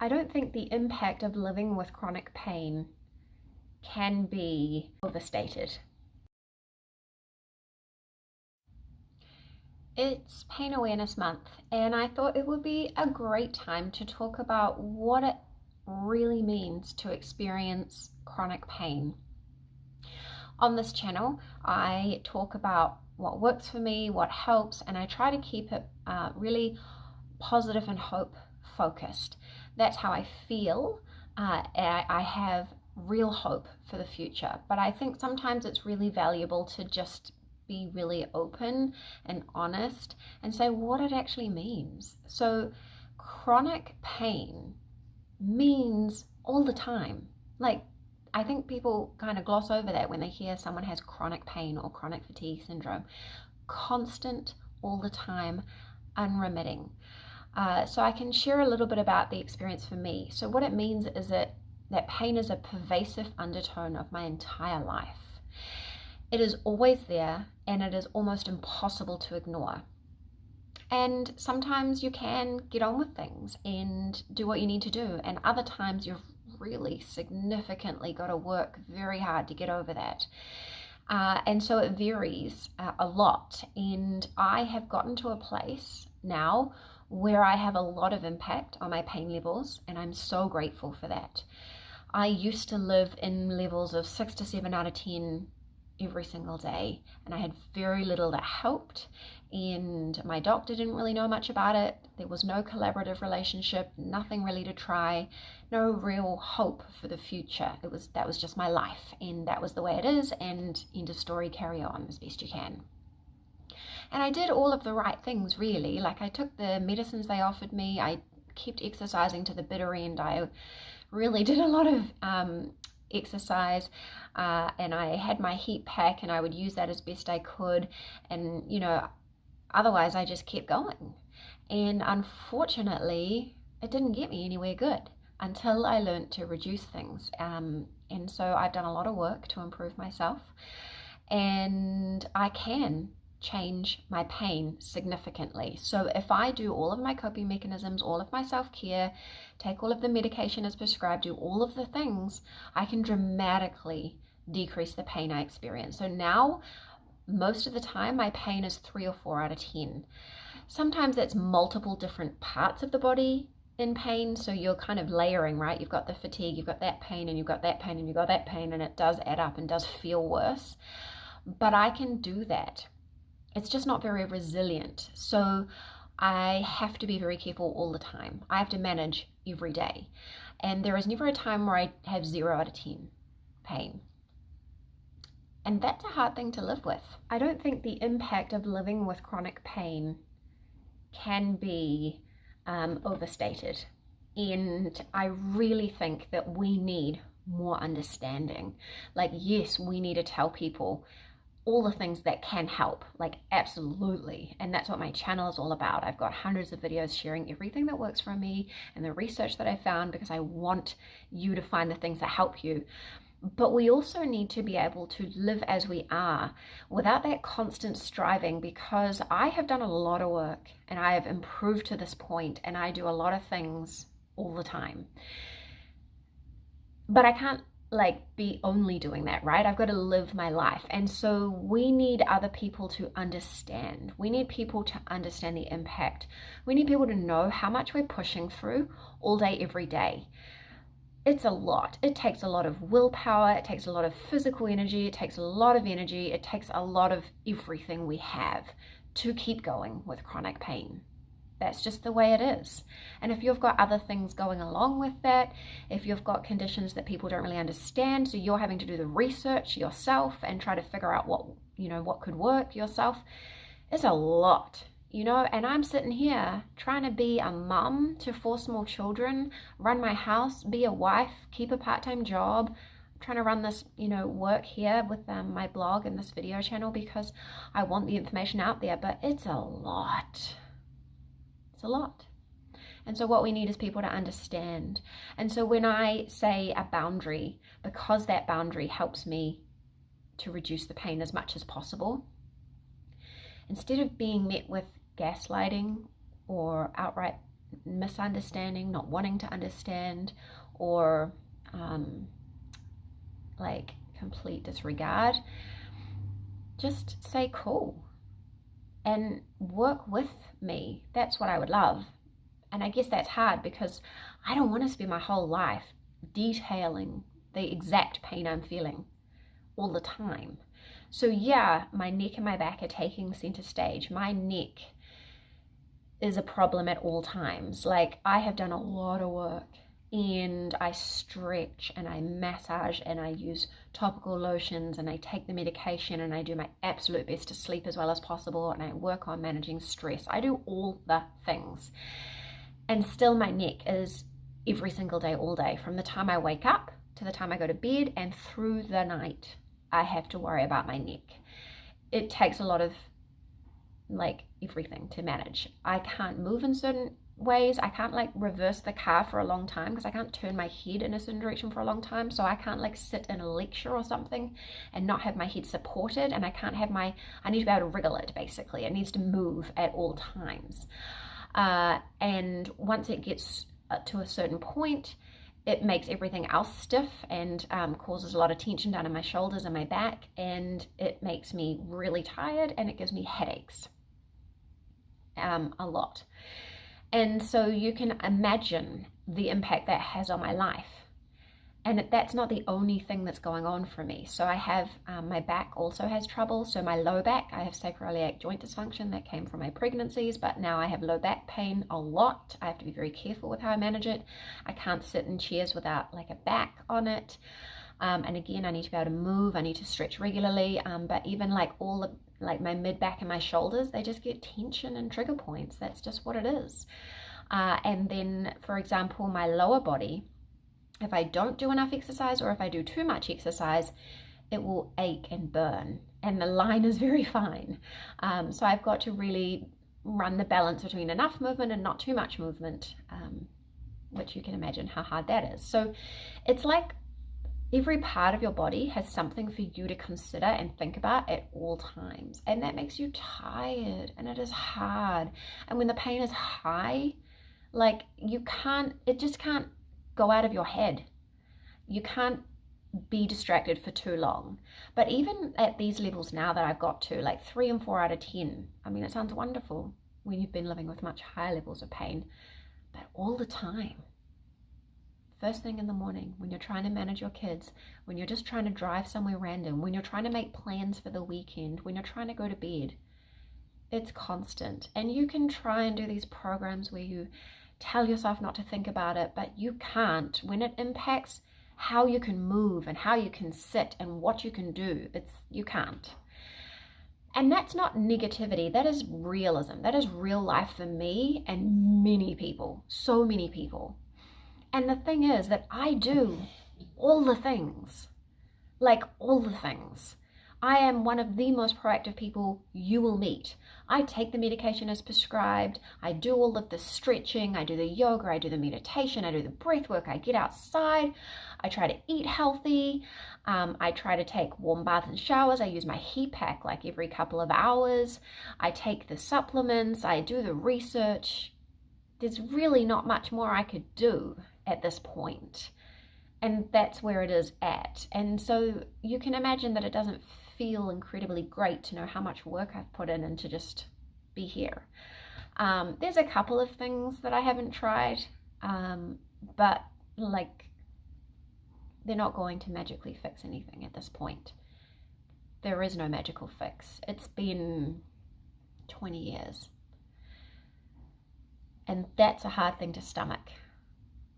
I don't think the impact of living with chronic pain can be overstated. It's Pain Awareness Month, and I thought it would be a great time to talk about what it really means to experience chronic pain. On this channel, I talk about what works for me, what helps, and I try to keep it really positive and hope focused. That's how I feel. I have real hope for the future, but I think sometimes it's really valuable to just be really open and honest and say what it actually means. So chronic pain means all the time. Like, I think people kind of gloss over that when they hear someone has chronic pain or chronic fatigue syndrome. Constant, all the time, unremitting. So I can share a little bit about the experience for me. So what it means is that pain is a pervasive undertone of my entire life. It is always there, and it is almost impossible to ignore. And sometimes you can get on with things and do what you need to do, and other times you've really significantly got to work very hard to get over that. And so it varies a lot, and I have gotten to a place now where I have a lot of impact on my pain levels, and I'm so grateful for that. I used to live in levels of 6 to 7 out of 10 every single day, and I had very little that helped, and my doctor didn't really know much about it. There was no collaborative relationship, nothing really to try, no real hope for the future. That was just my life, and that was the way it is, and end of story, carry on as best you can. And I did all of the right things, really. Like, I took the medicines they offered me, I kept exercising to the bitter end. I really did a lot of exercise, and I had my heat pack, and I would use that as best I could, and otherwise I just kept going. And unfortunately, it didn't get me anywhere good until I learned to reduce things. And so I've done a lot of work to improve myself, and I can change my pain significantly. So if I do all of my coping mechanisms, all of my self-care, take all of the medication as prescribed, do all of the things, I can dramatically decrease the pain I experience. So now, most of the time, my pain is 3 or 4 out of 10. Sometimes it's multiple different parts of the body in pain, so you're kind of layering, right? You've got the fatigue, you've got that pain, and you've got that pain, and you've got that pain, and it does add up and does feel worse. But I can do that. It's just not very resilient. So I have to be very careful all the time. I have to manage every day. And there is never a time where I have 0 out of 10 pain. And that's a hard thing to live with. I don't think the impact of living with chronic pain can be overstated. And I really think that we need more understanding. Like, yes, we need to tell people all the things that can help, like, absolutely. And that's what my channel is all about. I've got hundreds of videos sharing everything that works for me and the research that I found, because I want you to find the things that help you. But we also need to be able to live as we are without that constant striving, because I have done a lot of work and I have improved to this point, and I do a lot of things all the time. But I can't be only doing that, right? I've got to live my life. And so we need other people to understand. We need people to understand the impact. We need people to know how much we're pushing through all day, every day. It's a lot. It takes a lot of willpower. It takes a lot of physical energy. It takes a lot of energy. It takes a lot of everything we have to keep going with chronic pain. That's just the way it is. And if you've got other things going along with that, if you've got conditions that people don't really understand, so you're having to do the research yourself and try to figure out what could work yourself, it's a lot, and I'm sitting here trying to be a mum to 4 small children, run my house, be a wife, keep a part-time job, trying to run this, work here with my blog and this video channel, because I want the information out there, but it's a lot. It's a lot. And so what we need is people to understand. And so when I say a boundary, because that boundary helps me to reduce the pain as much as possible, instead of being met with gaslighting or outright misunderstanding, not wanting to understand, or like complete disregard, just say cool and work with me. That's what I would love. And I guess that's hard because I don't want to spend my whole life detailing the exact pain I'm feeling all the time. So yeah, my neck and my back are taking center stage. My neck is a problem at all times. Like, I have done a lot of work and I stretch and I massage and I use topical lotions and I take the medication and I do my absolute best to sleep as well as possible and I work on managing stress. I do all the things. And still my neck is every single day, all day, from the time I wake up to the time I go to bed and through the night, I have to worry about my neck. It takes a lot of like everything to manage. I can't move in certain ways. I can't like reverse the car for a long time because I can't turn my head in a certain direction for a long time. So I can't like sit in a lecture or something and not have my head supported, and I can't have I need to be able to wriggle it basically. It needs to move at all times. And once it gets to a certain point, it makes everything else stiff and causes a lot of tension down in my shoulders and my back, and it makes me really tired and it gives me headaches a lot. And so you can imagine the impact that has on my life. And that's not the only thing that's going on for me. So I have, my back also has trouble. So my low back, I have sacroiliac joint dysfunction that came from my pregnancies, but now I have low back pain a lot. I have to be very careful with how I manage it. I can't sit in chairs without like a back on it. And again, I need to be able to move. I need to stretch regularly. But even like like my mid back and my shoulders, they just get tension and trigger points. That's just what it is. And then, for example, my lower body, if I don't do enough exercise or if I do too much exercise, it will ache and burn. And the line is very fine. So I've got to really run the balance between enough movement and not too much movement, which you can imagine how hard that is. So it's like every part of your body has something for you to consider and think about at all times. And that makes you tired and it is hard. And when the pain is high, like it just can't go out of your head. You can't be distracted for too long. But even at these levels now that I've got to, like 3 and 4 out of 10, I mean, it sounds wonderful when you've been living with much higher levels of pain, but all the time. First thing in the morning, when you're trying to manage your kids, when you're just trying to drive somewhere random, when you're trying to make plans for the weekend, when you're trying to go to bed, it's constant. And you can try and do these programs where you tell yourself not to think about it, but you can't. When it impacts how you can move and how you can sit and what you can do, you can't. And that's not negativity, that is realism. That is real life for me and many people, so many people. And the thing is that I do all the things, like all the things. I am one of the most proactive people you will meet. I take the medication as prescribed. I do all of the stretching. I do the yoga. I do the meditation. I do the breath work. I get outside. I try to eat healthy. I try to take warm baths and showers. I use my heat pack like every couple of hours. I take the supplements. I do the research. There's really not much more I could do at this point. And that's where it is at. And so you can imagine that it doesn't feel incredibly great to know how much work I've put in and to just be here. There's a couple of things that I haven't tried, but like they're not going to magically fix anything at this point. There is no magical fix. It's been 20 years. And that's a hard thing to stomach.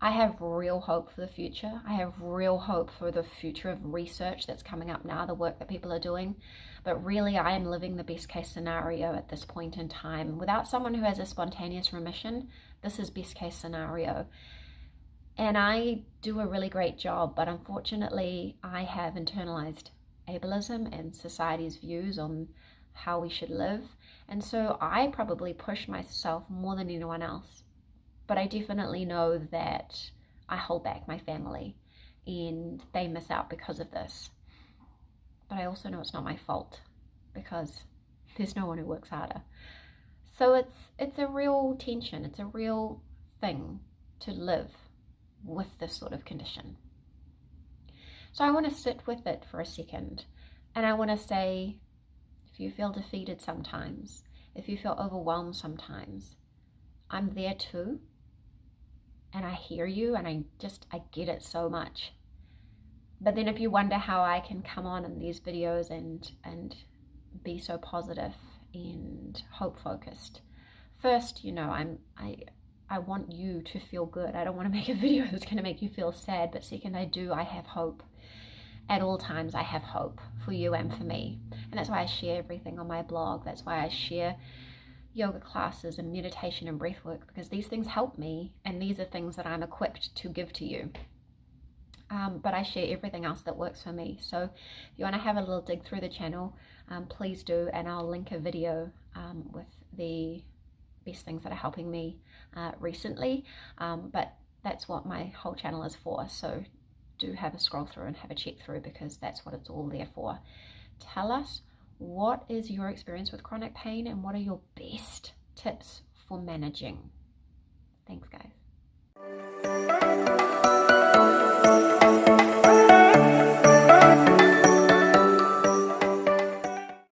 I have real hope for the future. I have real hope for the future of research that's coming up now, the work that people are doing. But really, I am living the best case scenario at this point in time. Without someone who has a spontaneous remission, this is best case scenario. And I do a really great job, but unfortunately, I have internalized ableism and society's views on how we should live. And so I probably push myself more than anyone else. But I definitely know that I hold back my family and they miss out because of this. But I also know it's not my fault because there's no one who works harder. So it's a real tension. It's a real thing to live with this sort of condition. So I want to sit with it for a second, and I want to say, if you feel defeated sometimes, if you feel overwhelmed sometimes, I'm there too, and I hear you, and I get it so much. But then if you wonder how I can come on in these videos and be so positive and hope focused, first, I want you to feel good. I don't want to make a video that's going to make you feel sad. But second, I have hope. At all times, I have hope for you and for me. And that's why I share everything on my blog. That's why I share yoga classes and meditation and breath work, because these things help me, and these are things that I'm equipped to give to you. But I share everything else that works for me. So if you want to have a little dig through the channel, please do, and I'll link a video with the best things that are helping me recently. But that's what my whole channel is for. So do have a scroll through and have a check through, because that's what it's all there for. Tell us, what is your experience with chronic pain, and what are your best tips for managing? Thanks, guys.